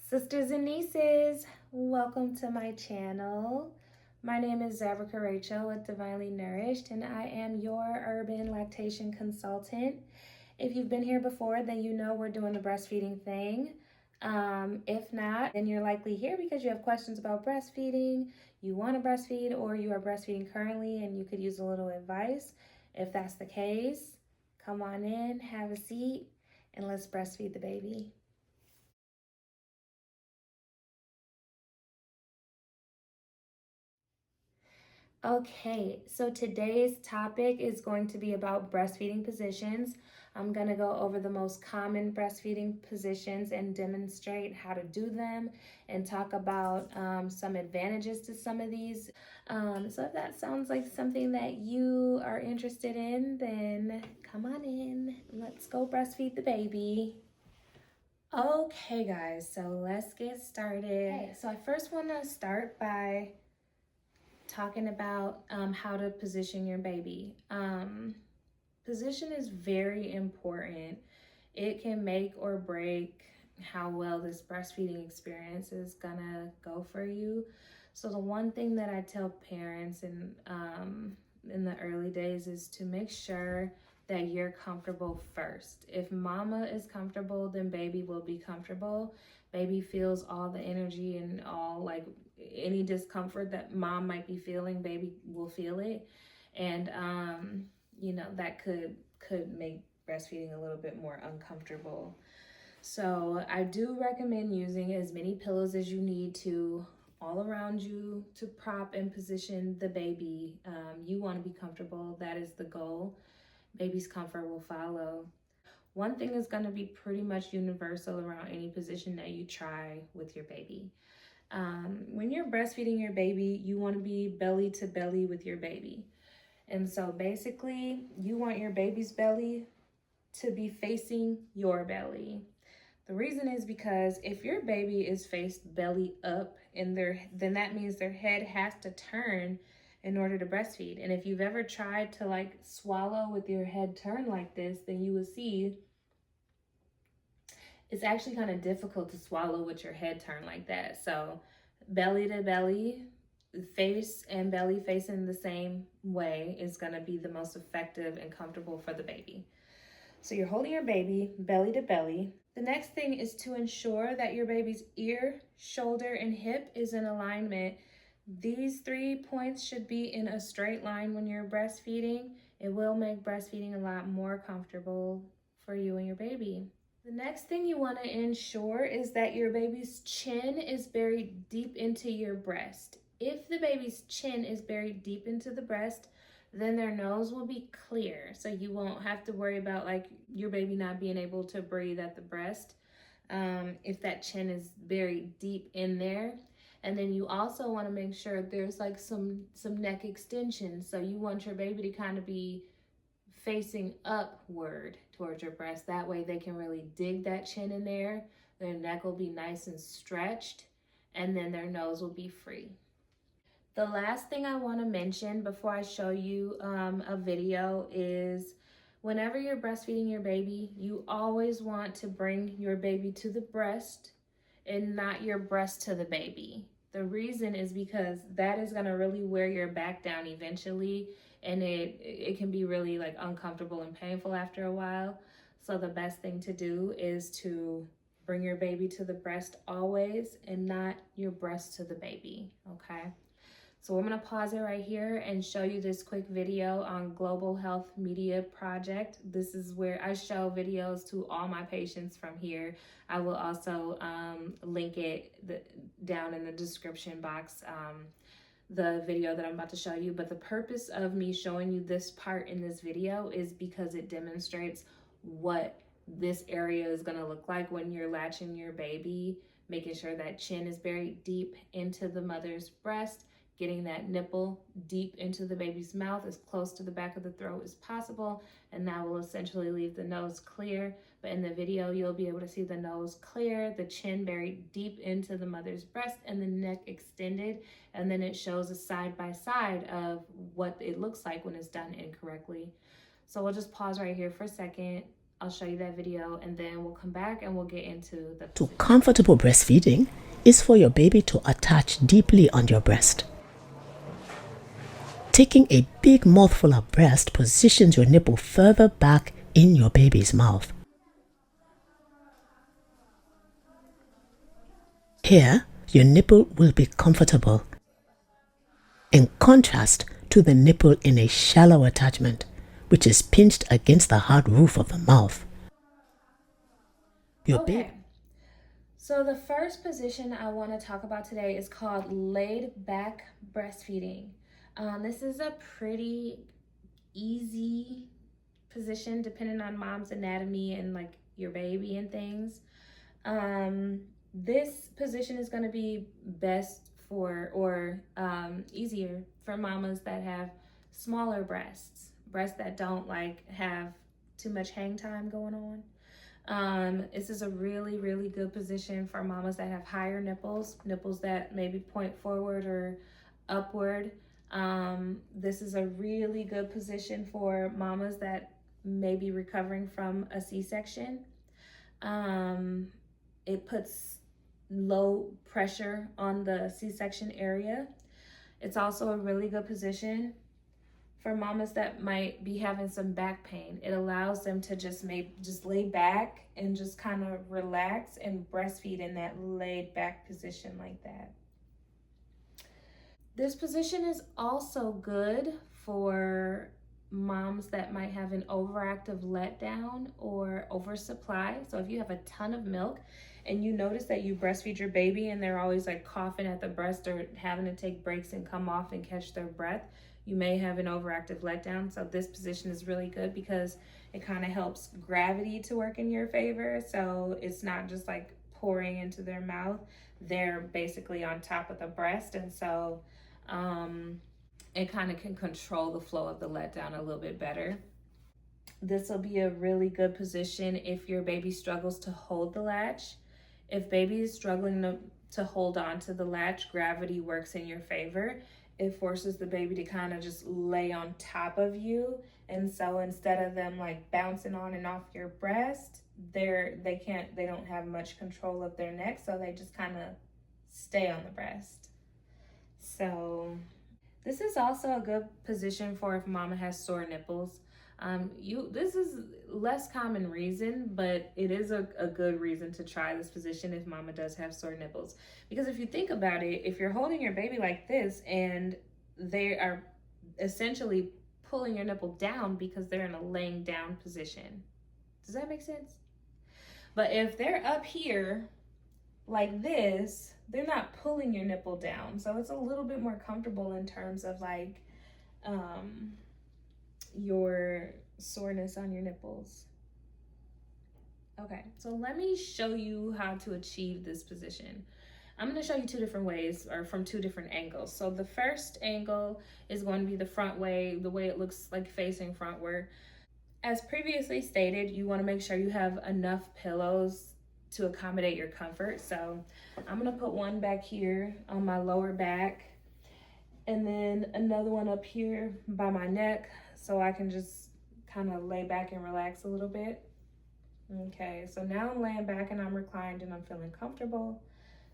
Sisters and nieces, welcome to my channel. My name is Zavrica Rachel with Divinely Nourished, and I am your urban lactation consultant. If you've been here before, then you know we're doing the breastfeeding thing. If not, then you're likely here because you have questions about breastfeeding, you want to breastfeed, or you are breastfeeding currently and you could use a little advice. If that's the case, come on in, have a seat, and let's breastfeed the baby. Okay, so today's topic is going to be about breastfeeding positions. I'm going to go over the most common breastfeeding positions and demonstrate how to do them and talk about some advantages to some of these. So if that sounds like something that you are interested in, then come on in. Let's go breastfeed the baby. Okay, guys, so let's get started. Okay, so I first want to start by talking about how to position your baby. Position is very important. It can make or break how well this breastfeeding experience is gonna go for you. So the one thing that I tell parents in the early days is to make sure that you're comfortable first. If mama is comfortable, then baby will be comfortable. Baby feels all the energy and all like any discomfort that mom might be feeling, baby will feel it. And you know, that could make breastfeeding a little bit more uncomfortable. So I do recommend using as many pillows as you need to all around you to prop and position the baby. You want to be comfortable. That is the goal. Baby's comfort will follow. One thing is going to be pretty much universal around any position that you try with your baby. When you're breastfeeding your baby, you want to be belly to belly with your baby. And so basically, you want your baby's belly to be facing your belly. The reason is because if your baby is faced belly up then that means their head has to turn in order to breastfeed. And if you've ever tried to like swallow with your head turned like this, then you will see it's actually kind of difficult to swallow with your head turned like that. So belly to belly, face and belly facing the same way is going to be the most effective and comfortable for the baby. So you're holding your baby belly to belly. The next thing is to ensure that your baby's ear, shoulder, and hip is in alignment. These 3 points should be in a straight line when you're breastfeeding. It will make breastfeeding a lot more comfortable for you and your baby. The next thing you want to ensure is that your baby's chin is buried deep into your breast. If the baby's chin is buried deep into the breast, then their nose will be clear. So you won't have to worry about like your baby not being able to breathe at the breast if that chin is buried deep in there. And then you also want to make sure there's like some neck extension. So you want your baby to kind of be facing upward towards your breast. That way they can really dig that chin in there. Their neck will be nice and stretched, and then their nose will be free. The last thing I want to mention before I show you a video is whenever you're breastfeeding your baby, you always want to bring your baby to the breast and not your breast to the baby. The reason is because that is going to really wear your back down eventually, and it can be really like uncomfortable and painful after a while. So the best thing to do is to bring your baby to the breast always and not your breast to the baby, okay? So I'm going to pause it right here and show you this quick video on Global Health Media Project. This is where I show videos to all my patients from here. I will also link it down in the description box, the video that I'm about to show you. But the purpose of me showing you this part in this video is because it demonstrates what this area is going to look like when you're latching your baby, making sure that chin is buried deep into the mother's breast, getting that nipple deep into the baby's mouth as close to the back of the throat as possible, and that will essentially leave the nose clear. But in the video, you'll be able to see the nose clear, the chin buried deep into the mother's breast, and the neck extended. And then it shows a side-by-side of what it looks like when it's done incorrectly. So we'll just pause right here for a second. I'll show you that video, and then we'll come back and we'll get into the To position. comfortable breastfeeding is for your baby to attach deeply on your breast. Taking a big mouthful of breast positions your nipple further back in your baby's mouth. Here, your nipple will be comfortable, in contrast to the nipple in a shallow attachment, which is pinched against the hard roof of the mouth. Okay, so the first position I want to talk about today is called laid back breastfeeding. This is a pretty easy position depending on mom's anatomy and like your baby and things. This position is going to be best for or easier for mamas that have smaller breasts that don't like have too much hang time going on. This is a really, really good position for mamas that have higher nipples that maybe point forward or upward. This is a really good position for mamas that may be recovering from a C-section. It puts low pressure on the C-section area. It's also a really good position for mamas that might be having some back pain. It allows them to just lay back and just kind of relax and breastfeed in that laid back position like that. This position is also good for moms that might have an overactive letdown or oversupply. So if you have a ton of milk and you notice that you breastfeed your baby and they're always like coughing at the breast or having to take breaks and come off and catch their breath, you may have an overactive letdown. So this position is really good because it kind of helps gravity to work in your favor. So it's not just like pouring into their mouth. They're basically on top of the breast. And so it kind of can control the flow of the letdown a little bit better. This will be a really good position if your baby struggles to hold the latch. If baby is struggling to hold on to the latch, gravity works in your favor. It forces the baby to kind of just lay on top of you. And so instead of them like bouncing on and off your breast, they don't have much control of their neck, so they just kind of stay on the breast. So this is also a good position for if mama has sore nipples. This is less common reason, but it is a good reason to try this position if mama does have sore nipples. Because if you think about it, if you're holding your baby like this and they are essentially pulling your nipple down because they're in a laying down position. Does that make sense? But if they're up here like this, they're not pulling your nipple down. So it's a little bit more comfortable in terms of like your soreness on your nipples. Okay, so let me show you how to achieve this position. I'm going to show you two different ways or from two different angles. So the first angle is going to be the front way, the way it looks like facing frontward. As previously stated, you want to make sure you have enough pillows to accommodate your comfort. So I'm going to put one back here on my lower back and then another one up here by my neck so I can just kind of lay back and relax a little bit. Okay, so now I'm laying back and I'm reclined and I'm feeling comfortable.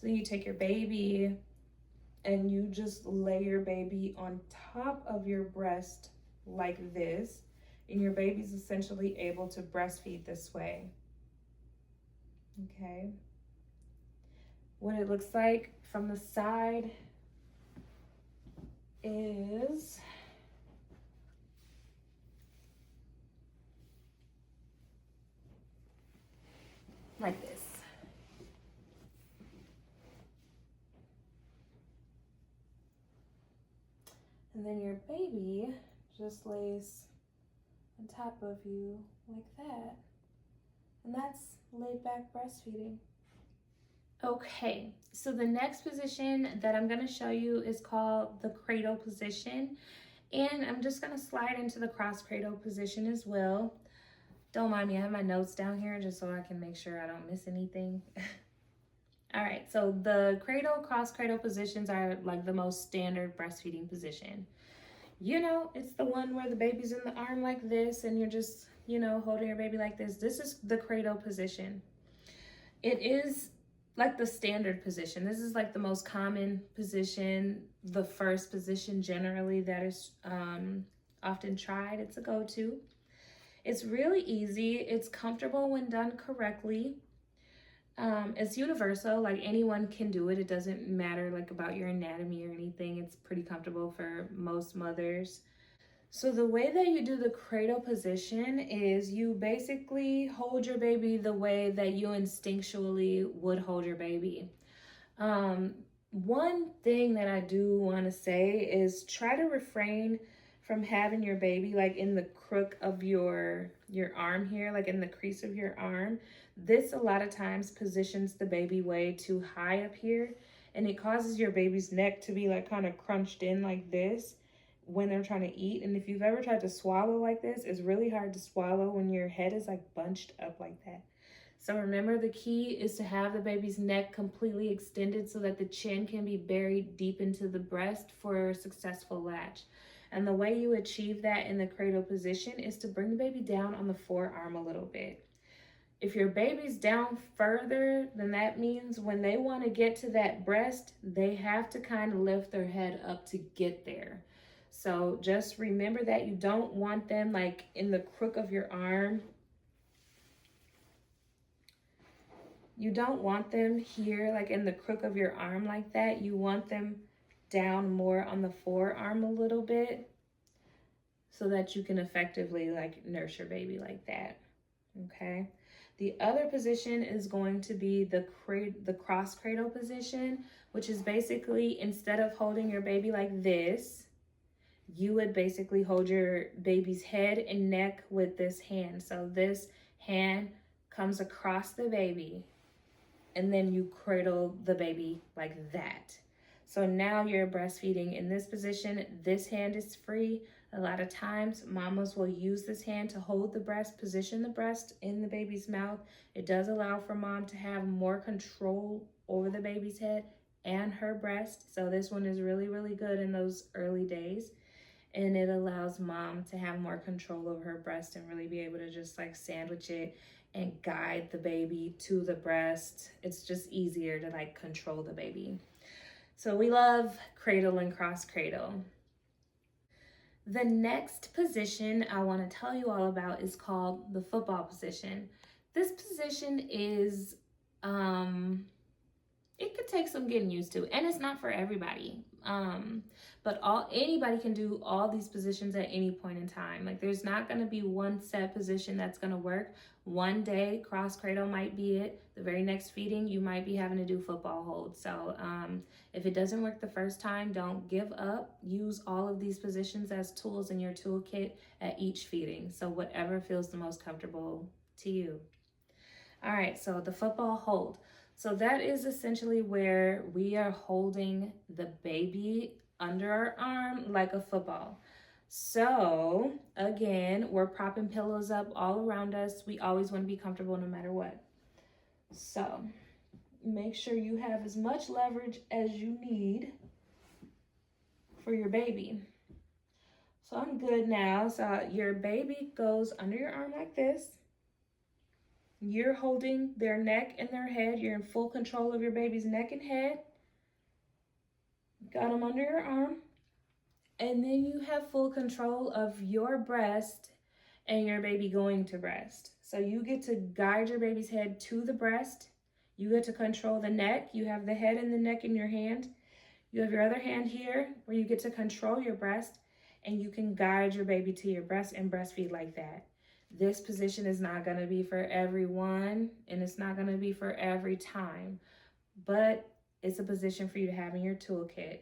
So you take your baby and you just lay your baby on top of your breast like this, and your baby's essentially able to breastfeed this way. Okay. What it looks like from the side is like this. And then your baby just lays on top of you like that. And that's laid back breastfeeding. Okay, so the next position that I'm going to show you is called the cradle position. And I'm just going to slide into the cross cradle position as well. Don't mind me, I have my notes down here just so I can make sure I don't miss anything. All right, so the cradle, cross cradle positions are like the most standard breastfeeding position. You know, it's the one where the baby's in the arm like this and you're just, you know, holding your baby like this. This is the cradle position. It is like the standard position. This is like the most common position, the first position generally that is often tried. It's a go-to. It's really easy. It's comfortable when done correctly. It's universal, like anyone can do it. It doesn't matter like about your anatomy or anything. It's pretty comfortable for most mothers. So the way that you do the cradle position is you basically hold your baby the way that you instinctually would hold your baby. One thing that I do want to say is try to refrain from having your baby like in the crook of your arm here, like in the crease of your arm. This a lot of times positions the baby way too high up here, and it causes your baby's neck to be like kind of crunched in like this when they're trying to eat. And if you've ever tried to swallow like this, it's really hard to swallow when your head is like bunched up like that. So remember, the key is to have the baby's neck completely extended so that the chin can be buried deep into the breast for a successful latch. And the way you achieve that in the cradle position is to bring the baby down on the forearm a little bit. If your baby's down further, then that means when they want to get to that breast, they have to kind of lift their head up to get there. So just remember that you don't want them like in the crook of your arm. You don't want them here like in the crook of your arm like that. You want them down more on the forearm a little bit so that you can effectively like nurse your baby like that. Okay. The other position is going to be the cross cradle position, which is basically instead of holding your baby like this, you would basically hold your baby's head and neck with this hand. So this hand comes across the baby and then you cradle the baby like that. So now you're breastfeeding in this position. This hand is free. A lot of times mamas will use this hand to hold the breast, position the breast in the baby's mouth. It does allow for mom to have more control over the baby's head and her breast. So this one is really, really good in those early days. And it allows mom to have more control over her breast and really be able to just like sandwich it and guide the baby to the breast. It's just easier to like control the baby. So we love cradle and cross cradle. The next position I want to tell you all about is called the football position. This position is, it could take some getting used to, and it's not for everybody. But anybody can do all these positions at any point in time. Like there's not going to be one set position that's going to work. One day cross cradle might be it. The very next feeding you might be having to do football hold. So if it doesn't work the first time, don't give up. Use all of these positions as tools in your toolkit at each feeding. So whatever feels the most comfortable to you. All right, so the football hold. So that is essentially where we are holding the baby under our arm like a football. So again, we're propping pillows up all around us. We always want to be comfortable no matter what. So make sure you have as much leverage as you need for your baby. So I'm good now. So your baby goes under your arm like this. You're holding their neck and their head. You're in full control of your baby's neck and head. Got them under your arm. And then you have full control of your breast and your baby going to breast. So you get to guide your baby's head to the breast. You get to control the neck. You have the head and the neck in your hand. You have your other hand here where you get to control your breast, and you can guide your baby to your breast and breastfeed like that. This position is not going to be for everyone, and it's not going to be for every time, but it's a position for you to have in your toolkit.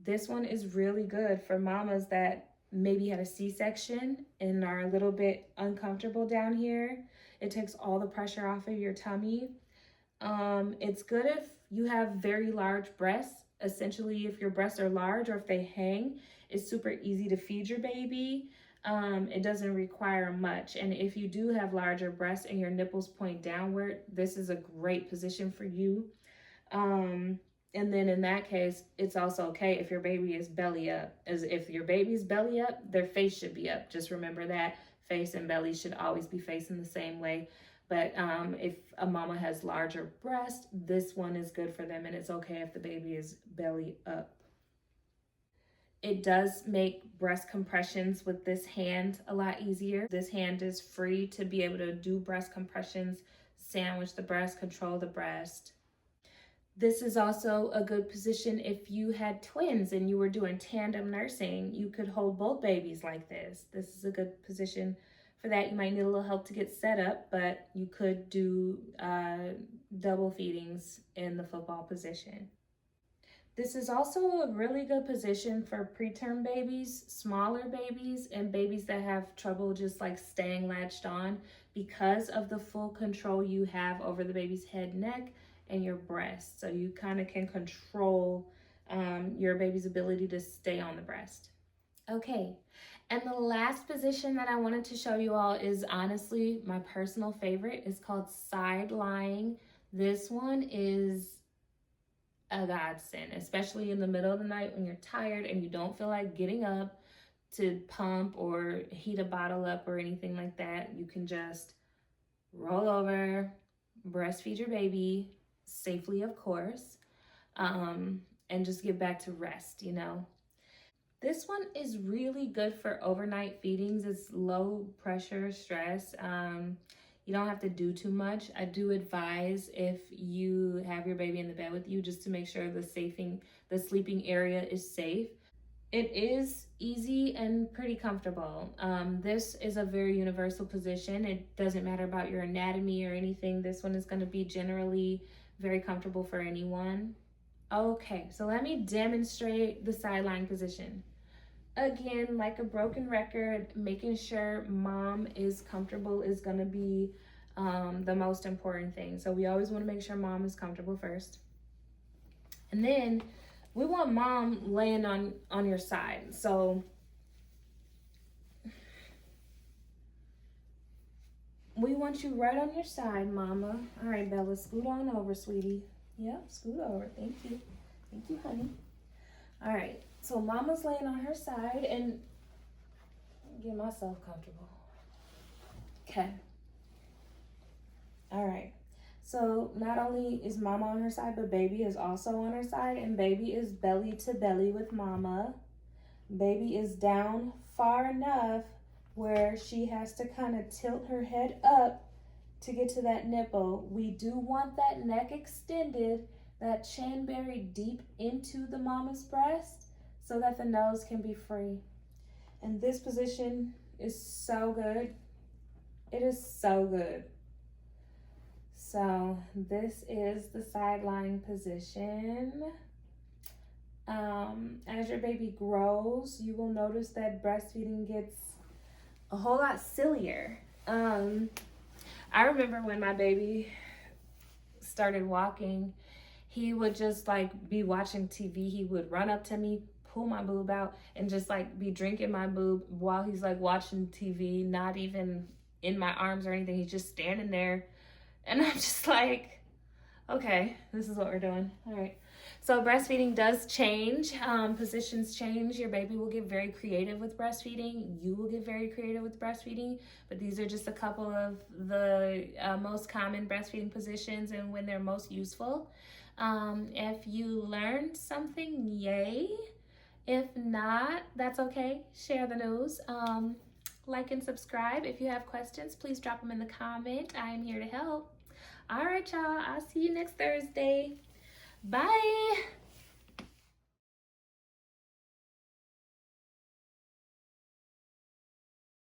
This one is really good for mamas that maybe had a C-section and are a little bit uncomfortable down here. It takes all the pressure off of your tummy. It's good if you have very large breasts. Essentially, if your breasts are large or if they hang, it's super easy to feed your baby. It doesn't require much. And if you do have larger breasts and your nipples point downward, this is a great position for you. And then in that case, it's also okay if your baby is belly up. As if your baby's belly up, their face should be up. Just remember that face and belly should always be facing the same way. But if a mama has larger breast, this one is good for them, and it's okay if the baby is belly up. It does make breast compressions with this hand a lot easier. This hand is free to be able to do breast compressions, sandwich the breast, control the breast. This is also a good position if you had twins and you were doing tandem nursing. You could hold both babies like this. This is a good position for that. You might need a little help to get set up, but you could do double feedings in the football position. This is also a really good position for preterm babies, smaller babies, and babies that have trouble just like staying latched on because of the full control you have over the baby's head, neck, and your breast. So you kind of can control your baby's ability to stay on the breast. Okay, and the last position that I wanted to show you all is honestly my personal favorite. It's called side lying. This one is a godsend, especially in the middle of the night when you're tired and you don't feel like getting up to pump or heat a bottle up or anything like that. You can just roll over, breastfeed your baby safely, of course, and just get back to rest, you know. This one is really good for overnight feedings. It's low pressure stress. You don't have to do too much. I do advise if you have your baby in the bed with you just to make sure the sleeping area is safe. It is easy and pretty comfortable. This is a very universal position. It doesn't matter about your anatomy or anything. This one is going to be generally very comfortable for anyone. Okay, so let me demonstrate the sideline position. Again, like a broken record, making sure mom is comfortable is going to be the most important thing. So we always want to make sure mom is comfortable first. And then we want mom laying on your side. So we want you right on your side, mama. All right, Bella, scoot on over, sweetie. Yep, scoot over. Thank you. Thank you, honey. All right, so mama's laying on her side and get myself comfortable. Okay. All right. So not only is mama on her side, but baby is also on her side, and baby is belly to belly with mama. Baby is down far enough where she has to kind of tilt her head up to get to that nipple. We do want that neck extended, that chin buried deep into the mama's breast so that the nose can be free. And this position is so good. It is so good. So this is the sideline position. As your baby grows, you will notice that breastfeeding gets a whole lot sillier. I remember when my baby started walking, he would just like be watching TV. He would run up to me, pull my boob out, and just like be drinking my boob while he's like watching TV, not even in my arms or anything. He's just standing there. And I'm just like, okay, this is what we're doing. All right. So breastfeeding does change. Positions change. Your baby will get very creative with breastfeeding. You will get very creative with breastfeeding. But these are just a couple of the most common breastfeeding positions and when they're most useful. If you learned something, yay. If not, that's okay. Share the news. Like and subscribe. If you have questions, please drop them in the comment. I am here to help. All right, y'all. I'll see you next Thursday. Bye.